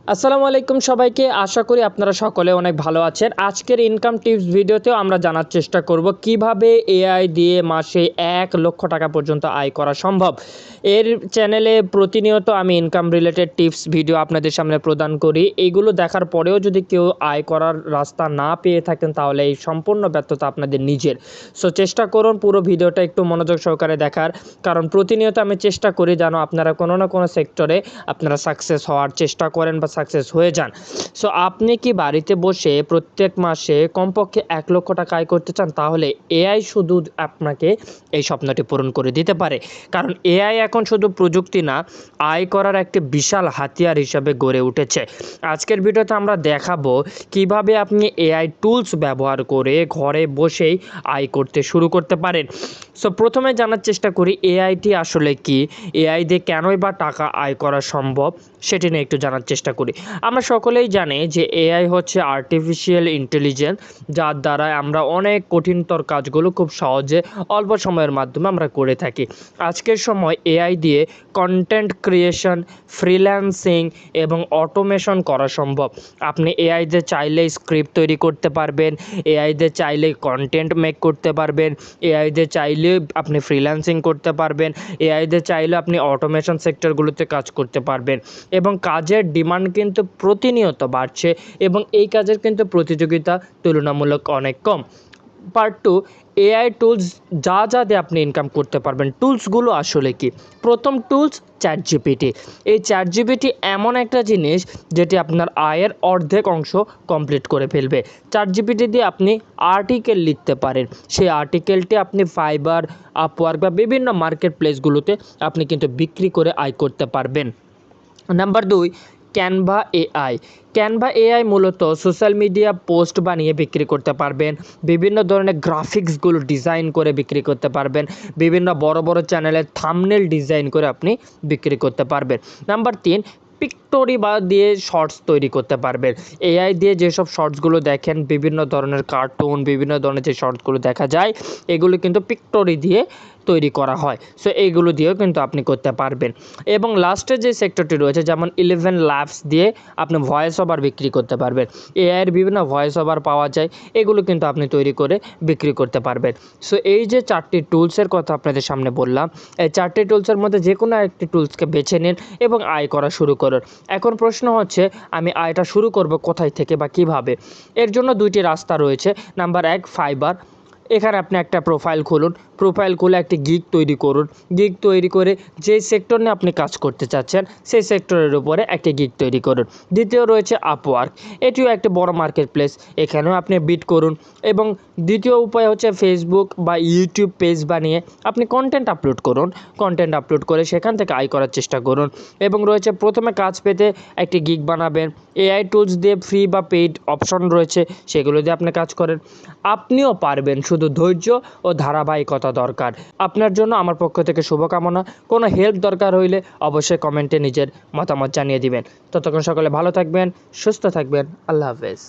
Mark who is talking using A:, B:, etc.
A: আসসালামু আলাইকুম সবাইকে। আশা করি আপনারা সকলে অনেক ভালো আছেন। আজকের ইনকাম টিপস ভিডিওতেও আমরা জানার চেষ্টা করব কিভাবে এআই দিয়ে মাসে ১ লক্ষ টাকা পর্যন্ত আয় করা সম্ভব। এর চ্যানেলে প্রতিনিয়ত আমি ইনকাম রিলেটেড টিপস ভিডিও আপনাদের সামনে প্রদান করি। এইগুলো দেখার পরেও যদি কেউ আয় করার রাস্তা না পেয়ে থাকেন তাহলে এই সম্পূর্ণ ব্যর্থতা আপনাদের নিজের। সো চেষ্টা করুন পুরো ভিডিওটা একটু মনোযোগ সহকারে দেখার, কারণ প্রতিনিয়ত আমি চেষ্টা করি যেন আপনারা কোনো না কোনো সেক্টরে আপনারা সাকসেস হওয়ার চেষ্টা করেন বা সাকসেস হয়ে যান। সো আপনি কি বাড়িতে বসে প্রত্যেক মাসে কমপক্ষে ১ লক্ষ টাকা আয় করতে চান? তাহলে এআই শুধু আপনাকে এই স্বপ্নটি পূরণ করে দিতে পারে। কারণ এআই এখন শুধু প্রযুক্তি না, আয় করার একটি বিশাল হাতিয়ার হিসাবে গড়ে উঠেছে। আজকের ভিডিওতে আমরা দেখাবো কিভাবে আপনি এআই টুলস ব্যবহার করে ঘরে বসেই আয় করতে শুরু করতে পারেন। সো প্রথমে জানার চেষ্টা করি এআইটি আসলে কি, এআই দিয়ে কেনই বা টাকা আয় করা সম্ভব সেটি নিয়ে একটু জানার চেষ্টা করি। আমরা সকলেই জানি যে এআই হচ্ছে আর্টিফিশিয়াল ইন্টেলিজেন্স, যার দ্বারা আমরা অনেক কঠিনতর কাজগুলো খুব সহজে অল্প সময়ের মাধ্যমে আমরা করে থাকি। আজকের সময় এআই দিয়ে কন্টেন্ট ক্রিয়েশন, ফ্রিল্যান্সিং এবং অটোমেশন করা সম্ভব। আপনি এআই দিয়ে চাইলে স্ক্রিপ্ট তৈরি করতে পারবেন, এআই দিয়ে চাইলে কন্টেন্ট মেক করতে পারবেন, এআই দিয়ে চাইলে আপনি ফ্রিল্যান্সিং করতে পারবেন, এআই দিয়ে চাইলে আপনি অটোমেশন সেক্টরগুলোতে কাজ করতে পারবেন। এবং কাজের ডিমান্ড কিন্তু প্রতিনিয়ত বাড়ছে এবং এই কাজের কিন্তু প্রতিযোগিতা তুলনামূলক অনেক কম। পার্ট 2, এআই টুলস যা দিয়ে আপনি ইনকাম করতে পারবেন। টুলসগুলো আসলে কি? প্রথম টুলস চ্যাটজিপিটি। এই চ্যাটজিপিটি এমন একটা জিনিস যেটি আপনার আয়ের অর্ধেক অংশ কমপ্লিট করে ফেলবে। চ্যাটজিপিটি দিয়ে আপনি আর্টিকেল লিখতে পারেন, সেই আর্টিকেলটি আপনি ফাইবার, আপওয়ার্ক বা বিভিন্ন মার্কেট প্লেসগুলোতে আপনি কিন্তু বিক্রি করে আয় করতে পারবেন। Number 2, Canva AI. Canva AI মূলত সোশ্যাল মিডিয়া পোস্ট বানিয়ে বিক্রি করতে পারবেন, বিভিন্ন ধরনের গ্রাফিক্সগুলো ডিজাইন করে বিক্রি করতে পারবেন, বিভিন্ন বড় বড় চ্যানেলের থাম্বনেল ডিজাইন করে আপনি বিক্রি করতে পারবেন। নাম্বার 3, পিক্টোরি বা দিয়ে শর্টস তৈরি করতে পারবেন। এআই দিয়ে যেসব শর্টসগুলো দেখেন, বিভিন্ন ধরনের কার্টুন, বিভিন্ন ধরনের যে শর্টসগুলো দেখা যায়, এগুলো কিন্তু পিক্টোরি দিয়ে তৈরি করা হয়। সো এইগুলো দিয়েও কিন্তু আপনি করতে পারবেন। এবং লাস্টে যে সেক্টরটি রয়েছে, যেমন 11 ল্যাবস দিয়ে আপনি ভয়েস ওভার বিক্রি করতে পারবেন। এআইয়ের বিভিন্ন ভয়েস ওভার পাওয়া যায়, এগুলো কিন্তু আপনি তৈরি করে বিক্রি করতে পারবেন। সো এই যে 4টি টুলসের কথা আপনাদের সামনে বললাম, এই 4টি টুলসের মধ্যে যে কোনো একটি টুলসকে বেছে নিন এবং আয় করা শুরু করুন। এখন প্রশ্ন হচ্ছে, আমি আয়টা শুরু করব কোথায় থেকে বা কিভাবে? এর জন্য 2টি রাস্তা রয়েছে। Number 1, fibre. এখানে আপনি একটা প্রোফাইল খুলুন, প্রোফাইল খুলে একটি গিগ তৈরি করুন। গিগ তৈরি করে যে সেক্টর নিয়ে আপনি কাজ করতে চাচ্ছেন সেই সেক্টরের উপরে একটি গিগ তৈরি করুন। দ্বিতীয় রয়েছে আপওয়ার্ক। এটিও একটি বড় মার্কেট প্লেস, এখানেও আপনি বিড করুন। এবং দ্বিতীয় উপায় হচ্ছে ফেসবুক বা ইউটিউব পেজ বানিয়ে আপনি কন্টেন্ট আপলোড করুন। কন্টেন্ট আপলোড করে সেখান থেকে আয় করার চেষ্টা করুন। এবং রয়েছে প্রথমে কাজ পেতে একটি গিগ বানাবেন। এআই টুলস দিয়ে ফ্রি বা পেইড অপশন রয়েছে, সেগুলো দিয়ে আপনি কাজ করেন। আপনিও পারবেন, শুধু ধৈর্য ও ধারাবাহিকতা দরকার। আপনার জন্য আমার পক্ষ থেকে শুভকামনা। কোনো হেল্প দরকার হইলে অবশ্যই কমেন্টে নিজের মতামত জানিয়ে দিবেন। ততক্ষণ সকলে ভালো থাকবেন, সুস্থ থাকবেন। আল্লাহ হাফেজ।